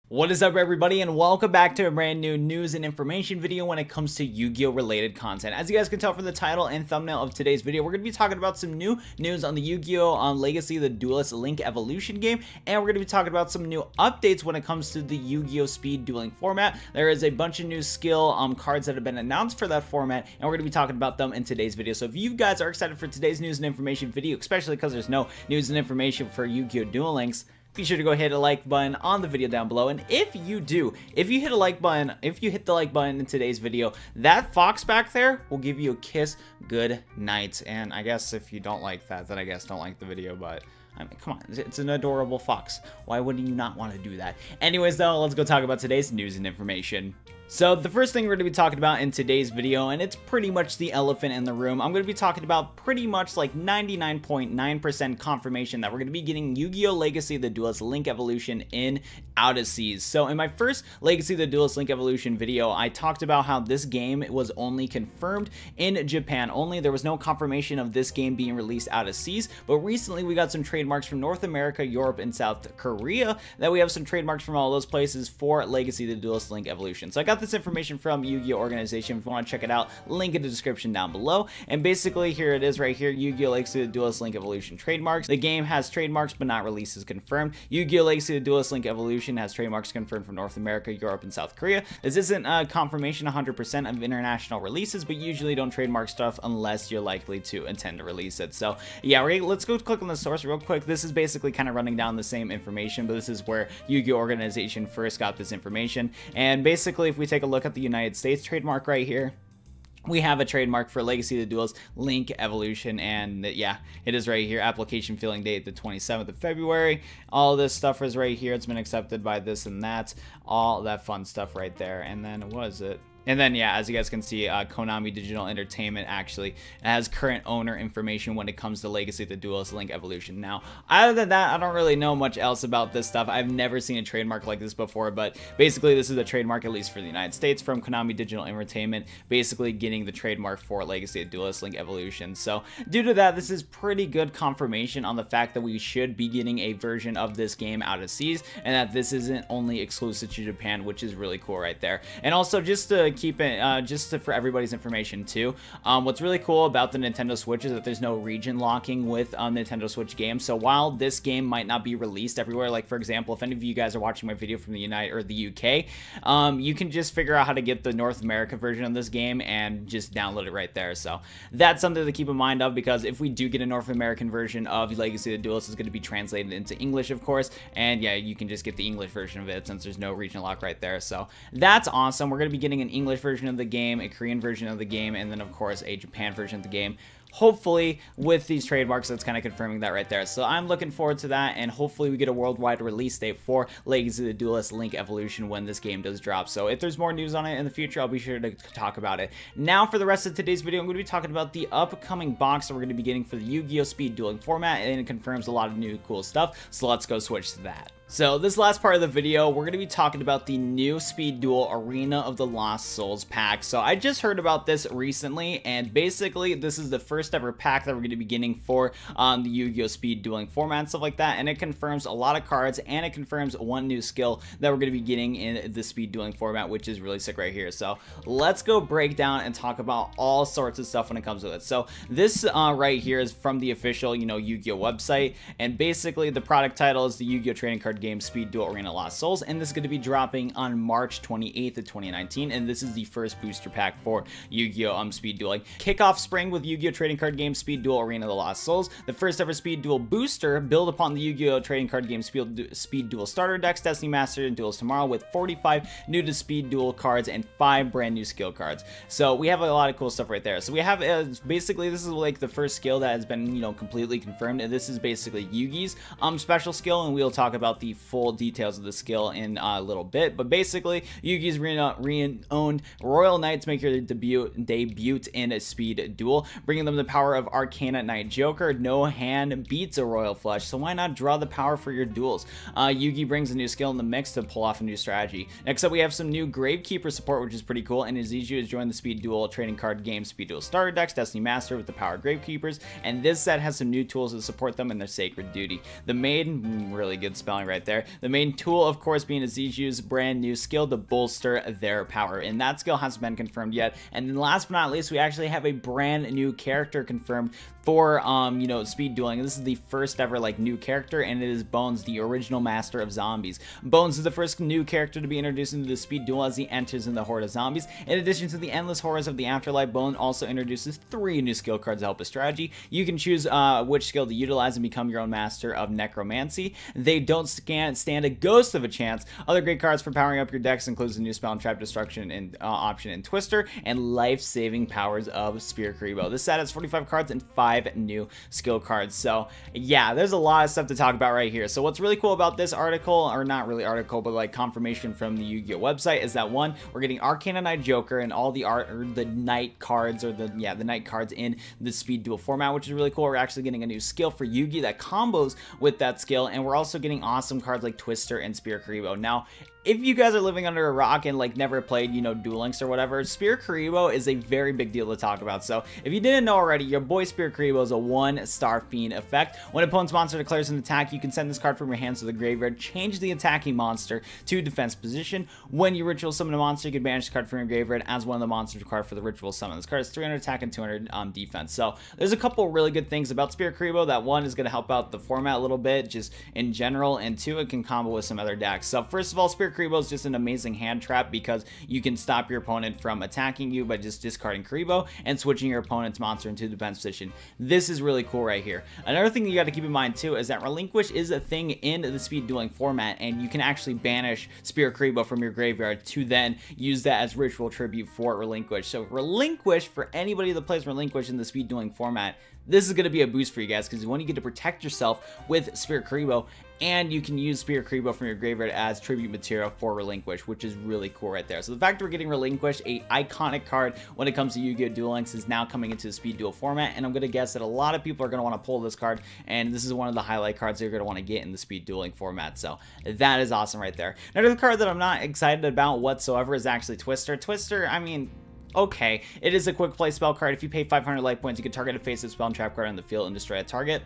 What is up, everybody, and welcome back to a brand new news and information video when it comes to Yu-Gi-Oh related content. As you guys can tell from the title and thumbnail of today's video, we're going to be talking about some new news on the Yu-Gi-Oh Legacy, the Duelist Link Evolution game, and we're going to be talking about some new updates when it comes to the Yu-Gi-Oh speed dueling format. There is a bunch of new skill cards that have been announced for that format, and we're going to be talking about them in today's video. So if you guys are excited for today's news and information video, especially because there's no news and information for Yu-Gi-Oh Duel Links, be sure to go hit a like button on the video down below. And if you hit the like button in today's video, that fox back there will give you a kiss good night. And I guess if you don't like that, then I guess don't like the video, but I mean, come on, it's an adorable fox. Why wouldn't you not want to do that? Anyways, though, let's go talk about today's news and information. So the first thing we're going to be talking about in today's video, and it's pretty much the elephant in the room, I'm going to be talking about pretty much like 99.9% confirmation that we're going to be getting Yu-Gi-Oh! Legacy, the Duelist Link Evolution in Out of Seas. So in my first Legacy, the Duelist Link Evolution video, I talked about how this game was only confirmed in Japan only. There was no confirmation of this game being released out of seas, but recently we got some trademarks from North America, Europe, and South Korea that we have some trademarks from all those places for Legacy, the Duelist Link Evolution. So I got this information from Yu-Gi-Oh! Organization. If you want to check it out, link in the description down below. And basically, here it is right here, Yu-Gi-Oh! Legacy, the Duelist Link Evolution trademarks. The game has trademarks, but not releases confirmed. Yu-Gi-Oh! Legacy, the Duelist Link Evolution has trademarks confirmed from North America, Europe, and South Korea. This isn't a confirmation 100% of international releases, but usually don't trademark stuff unless you're likely to intend to release it. So yeah, let's go click on the source real quick. This is basically kind of running down the same information, but this is where Yu-Gi-Oh! Organization first got this information. And basically, if we take a look at the United States trademark right here, we have a trademark for Legacy, the Duelist Link Evolution, and yeah, it is right here. Application filling date the 27th of February. All this stuff is right here. It's been accepted by this and that, all that fun stuff right there. And then what is it? And then, yeah, as you guys can see, Konami Digital Entertainment actually has current owner information when it comes to Legacy, the Duelist Link Evolution. Now, other than that, I don't really know much else about this stuff. I've never seen a trademark like this before, but basically this is a trademark, at least for the United States, from Konami Digital Entertainment, basically getting the trademark for Legacy, the Duelist Link Evolution. So, due to that, this is pretty good confirmation on the fact that we should be getting a version of this game out of seas, and that this isn't only exclusive to Japan, which is really cool right there. And also, just to keep it for everybody's information too, what's really cool about the Nintendo Switch is that there's no region locking with Nintendo Switch games. So while this game might not be released everywhere, like for example, if any of you guys are watching my video from the UK, you can just figure out how to get the North America version of this game and just download it right there. So that's something to keep in mind of, because if we do get a North American version of Legacy of the Duelist, it's going to be translated into English, of course, and yeah, you can just get the English version of it since there's no region lock right there. So that's awesome. We're going to be getting an English version of the game, a Korean version of the game, and then of course a Japan version of the game, hopefully with these trademarks. That's kind of confirming that right there. So I'm looking forward to that, and hopefully we get a worldwide release date for Legacy of the Duelist Link Evolution when this game does drop. So if there's more news on it in the future, I'll be sure to talk about it. Now for the rest of today's video, I'm going to be talking about the upcoming box that we're going to be getting for the Yu-Gi-Oh! Speed dueling format, and it confirms a lot of new cool stuff. So let's go switch to that. So this last part of the video, we're going to be talking about the new Speed Duel Arena of the Lost Souls pack. So I just heard about this recently, and basically this is the first ever pack that we're going to be getting for the Yu-Gi-Oh! Speed dueling format and stuff like that, and it confirms a lot of cards, and it confirms one new skill that we're going to be getting in the speed dueling format, which is really sick right here. So let's go break down and talk about all sorts of stuff when it comes to it. So this right here is from the official, Yu-Gi-Oh! Website, and basically the product title is the Yu-Gi-Oh! Trading Card Game Speed Duel Arena Lost Souls, and this is going to be dropping on March 28th of 2019, and this is the first booster pack for Yu-Gi-Oh! Speed Dueling. Kickoff spring with Yu-Gi-Oh! Trading Card Game Speed Duel Arena of the Lost Souls, the first ever Speed Duel booster build upon the Yu-Gi-Oh! Trading Card Game Speed Duel starter decks, Destiny Master, and Duels Tomorrow, with 45 new to Speed Duel cards and 5 brand new skill cards. So we have a lot of cool stuff right there. So we have basically, this is like the first skill that has been completely confirmed, and this is basically Yugi's special skill, and we'll talk about the full details of the skill in a little bit. But basically, Yugi's renowned Royal Knights make their debut in a speed duel, bringing them the power of Arcana Knight Joker. No hand beats a Royal Flush, so why not draw the power for your duels? Yugi brings a new skill in the mix to pull off a new strategy. Next up, we have some new Gravekeeper support, which is pretty cool, and Izuju has joined the Speed Duel Trading Card Game Speed Duel starter decks, Destiny Master with the power of Gravekeepers, and this set has some new tools to support them in their Sacred Duty. The Maid, really good spelling right right there. The main tool, of course, being a Ziju's brand new skill to bolster their power, and that skill hasn't been confirmed yet. And then last but not least, we actually have a brand new character confirmed for you know, speed dueling. This is the first ever like new character, and it is Bones, the original master of zombies. Bones is the first new character to be introduced into the speed duel as he enters in the horde of zombies. In addition to the endless horrors of the afterlife, Bones also introduces 3 new skill cards to help with strategy. You can choose which skill to utilize and become your own master of necromancy. They don't stand a ghost of a chance. Other great cards for powering up your decks includes the new spell and trap destruction and option in Twister, and life-saving powers of Spear Kuriboh. This set has 45 cards and 5 new skill cards. So yeah, there's a lot of stuff to talk about right here. So what's really cool about this article, or not really article, but like confirmation from the Yu-Gi-Oh website, is that one, we're getting Arcana Knight Joker and all the the night cards, or the night cards in the speed duel format, which is really cool. We're actually getting a new skill for Yu-Gi that combos with that skill, and we're also getting awesome cards like Twister and Spear Kuriboh. Now, if you guys are living under a rock and like never played, you know, Duel Links or whatever, Spear Kuriboh is a very big deal to talk about. So if you didn't know already, your boy Spear Kuriboh is a 1-star fiend effect. When an opponent's monster declares an attack, you can send this card from your hands to the graveyard, change the attacking monster to defense position. When you ritual summon a monster, you can banish the card from your graveyard as one of the monsters required for the ritual summon. This card has 300 attack and 200 defense. So there's a couple really good things about Spear Kuriboh. That one is going to help out the format a little bit, just in general, and 2, it can combo with some other decks. So first of all, Spear Kuriboh is just an amazing hand trap because you can stop your opponent from attacking you by just discarding Kuriboh and switching your opponent's monster into defense position. This is really cool right here. Another thing you got to keep in mind too is that Relinquish is a thing in the speed dueling format, and you can actually banish Spear Kuriboh from your graveyard to then use that as ritual tribute for Relinquish. So Relinquish, for anybody that plays Relinquish in the speed dueling format, this is going to be a boost for you guys, because when you get to protect yourself with Spear Kuriboh, and you can use Spear Kuriboh from your graveyard as tribute material for Relinquish, which is really cool right there. So the fact that we're getting Relinquish, a iconic card when it comes to Yu-Gi-Oh! Duel Links, is now coming into the speed duel format, and I'm going to guess that a lot of people are going to want to pull this card, and this is one of the highlight cards you're going to want to get in the speed dueling format. So that is awesome right there. Another card that I'm not excited about whatsoever is actually Twister. Twister, I mean, okay, it is a quick play spell card. If you pay 500 life points, you can target a face-up spell and trap card on the field and destroy a target.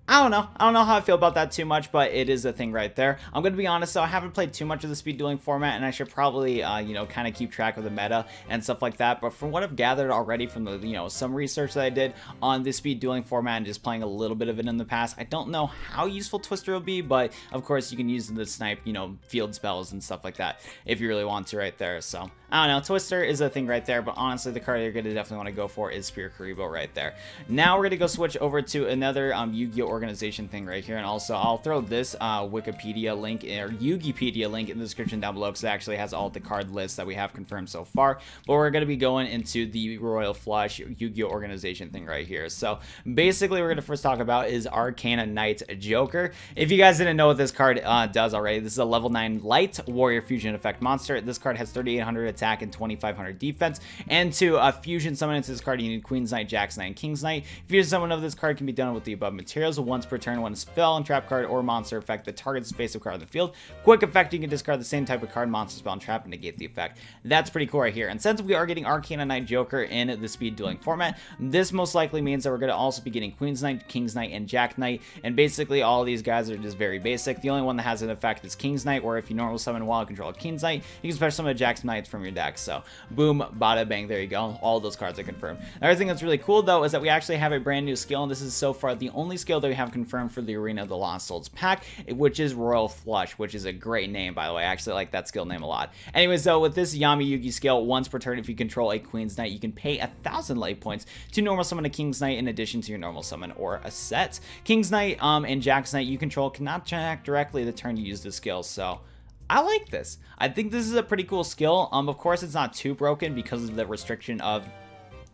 I don't know how I feel about that too much, but it is a thing right there. I'm going to be honest though, I haven't played too much of the speed dueling format, and I should probably, you know, kind of keep track of the meta and stuff like that. But from what I've gathered already from the, you know, some research that I did on the speed dueling format and just playing a little bit of it in the past, I don't know how useful Twister will be, but of course you can use the snipe, you know, field spells and stuff like that if you really want to right there. So I don't know, Twister is a thing right there, but honestly the card you're going to definitely want to go for is Spear Kuriboh right there. Now we're going to go switch over to another Yu-Gi-Oh! Organization thing right here, and also I'll throw this Wikipedia link, or Yugipedia link, in the description down below, because it actually has all the card lists that we have confirmed so far. But we're going to be going into the Royal Flush Yu-Gi-Oh! Organization thing right here. So basically we're going to first talk about is Arcana Knight Joker. If you guys didn't know what this card does already, this is a level 9 light warrior fusion effect monster. This card has 3,800 attack and 2,500 defense, and to fusion summon into this card you need Queen's Knight, Jack's Knight, and King's Knight. Fusion summon of this card can be done with the above materials once per turn when a spell and trap card or monster effect that targets the face of card on the field. Quick effect, you can discard the same type of card, monster, spell, and trap, and negate the effect. That's pretty cool right here. And since we are getting Arcana Knight Joker in the speed dueling format, this most likely means that we're going to also be getting Queen's Knight, King's Knight, and Jack Knight. And basically all of these guys are just very basic. The only one that has an effect is King's Knight, where if you normal summon while control of King's Knight, you can special summon Jack's Knights from your deck. So boom, bada bang, there you go. All those cards are confirmed. Another thing that's really cool though is that we actually have a brand new skill, and this is so far the only skill that we have confirmed for the Arena of the Lost Souls pack, which is Royal Flush, which is a great name, by the way. I actually like that skill name a lot. Anyways, though, with this Yami Yugi skill, once per turn, if you control a Queen's Knight, you can pay 1,000 life points to normal summon a King's Knight in addition to your normal summon or a set. King's Knight and Jack's Knight you control cannot attack directly the turn you use the skill, so I like this. I think this is a pretty cool skill. Of course, it's not too broken because of the restriction of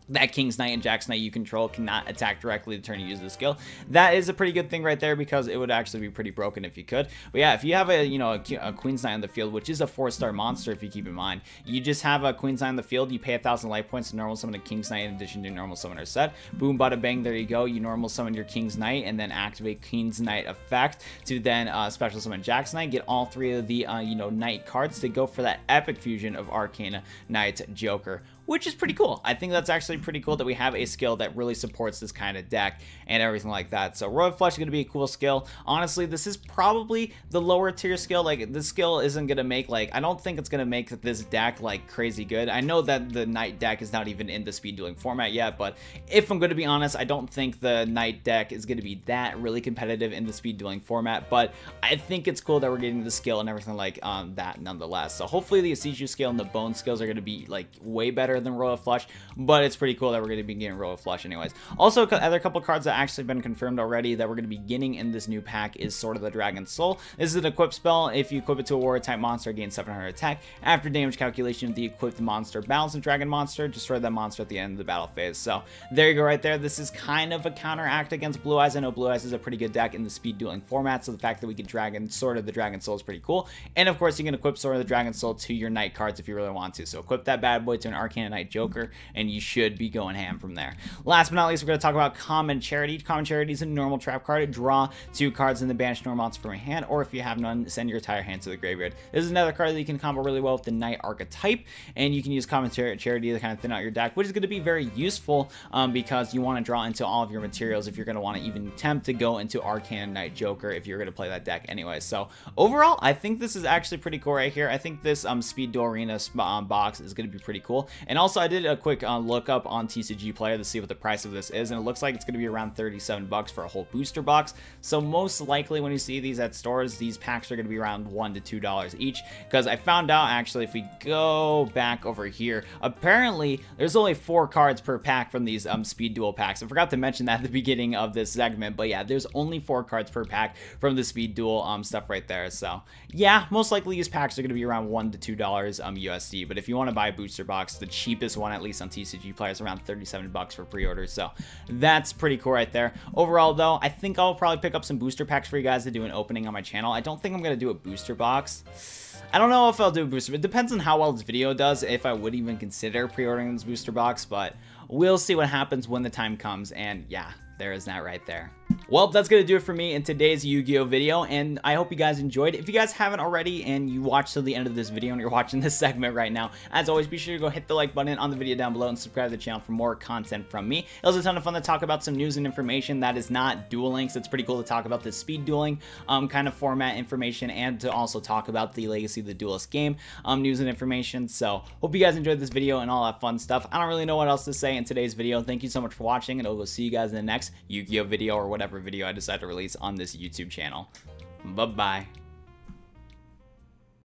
that King's Knight and Jack's Knight you control cannot attack directly the turn you use the skill. That is a pretty good thing right there, because it would actually be pretty broken if you could. But yeah, if you have a, you know, a Queen's Knight on the field, which is a 4-star monster, if you keep in mind, you just have a Queen's Knight on the field, you pay 1,000 life points to normal summon a King's Knight in addition to your normal summoner set. Boom, bada bang, there you go. You normal summon your King's Knight and then activate King's Knight effect to then special summon Jack's Knight. Get all 3 of the, you know, Knight cards to go for that epic fusion of Arcana Knight Joker, which is pretty cool. I think that's actually pretty cool that we have a skill that really supports this kind of deck and everything like that. So Royal Flush is going to be a cool skill. Honestly, this is probably the lower tier skill. Like, this skill isn't going to make, like, I don't think it's going to make this deck like crazy good. I know that the Knight deck is not even in the speed dueling format yet, but if I'm going to be honest, I don't think the Knight deck is going to be that really competitive in the speed dueling format, but I think it's cool that we're getting the skill and everything like that nonetheless. So hopefully the EkSuo skill and the bone skills are going to be like way better than Royal Flush, but it's pretty cool that we're going to be getting Royal Flush anyways. Also, other couple cards that actually been confirmed already that we're going to be getting in this new pack is Sword of the Dragon Soul. This is an equip spell. If you equip it to a warrior type monster, gain 700 attack. After damage calculation of the equipped monster battles a dragon monster, destroy that monster at the end of the battle phase. So there you go right there. This is kind of a counteract against Blue Eyes. I know Blue Eyes is a pretty good deck in the speed dueling format, so the fact that we get Sword of the Dragon Soul is pretty cool. And of course, you can equip Sword of the Dragon Soul to your Knight cards if you really want to. So equip that bad boy to an Arcana Knight Joker, and you should be going ham from there. Last but not least, we're going to talk about Common Charity. Common Charity is a normal trap card. Draw 2 cards in the banished normal monster from your hand, or if you have none, send your entire hand to the graveyard. This is another card that you can combo really well with the Knight archetype, and you can use Common Charity to kind of thin out your deck, which is going to be very useful because you want to draw into all of your materials if you're going to want to even attempt to go into Arcana Knight Joker if you're going to play that deck anyway. So overall, I think this is actually pretty cool right here. I think this Speed Duel Arena box is going to be pretty cool. And also, I did a quick look up on TCG Player to see what the price of this is, and it looks like it's going to be around 37 bucks for a whole booster box. So most likely when you see these at stores, these packs are going to be around $1 to $2 each, because I found out actually if we go back over here, apparently there's only 4 cards per pack from these Speed Duel packs. I forgot to mention that at the beginning of this segment, but yeah, there's only 4 cards per pack from the Speed Duel stuff right there. So yeah, most likely these packs are going to be around $1 to $2 USD, but if you want to buy a booster box, the cheapest one at least on TCG Player is around 37 bucks for pre-order. So that's pretty cool right there. Overall though, I think I'll probably pick up some booster packs for you guys to do an opening on my channel. I don't think I'm going to do a booster box. I don't know if I'll do a booster. It depends on how well this video does, if I would even consider pre-ordering this booster box, but we'll see what happens when the time comes. And yeah, there is that right there. Well, that's going to do it for me in today's Yu-Gi-Oh video, and I hope you guys enjoyed. If you guys haven't already and you watched till the end of this video and you're watching this segment right now, as always, be sure to go hit the like button on the video down below and subscribe to the channel for more content from me. It was a ton of fun to talk about some news and information that is not Duel Links. It's pretty cool to talk about the speed dueling kind of format information, and to also talk about the Legacy of the Duelist game news and information. So hope you guys enjoyed this video and all that fun stuff. I don't really know what else to say in today's video. Thank you so much for watching, and I'll go see you guys in the next Yu-Gi-Oh video or whatever video I decide to release on this YouTube channel. Bye-bye.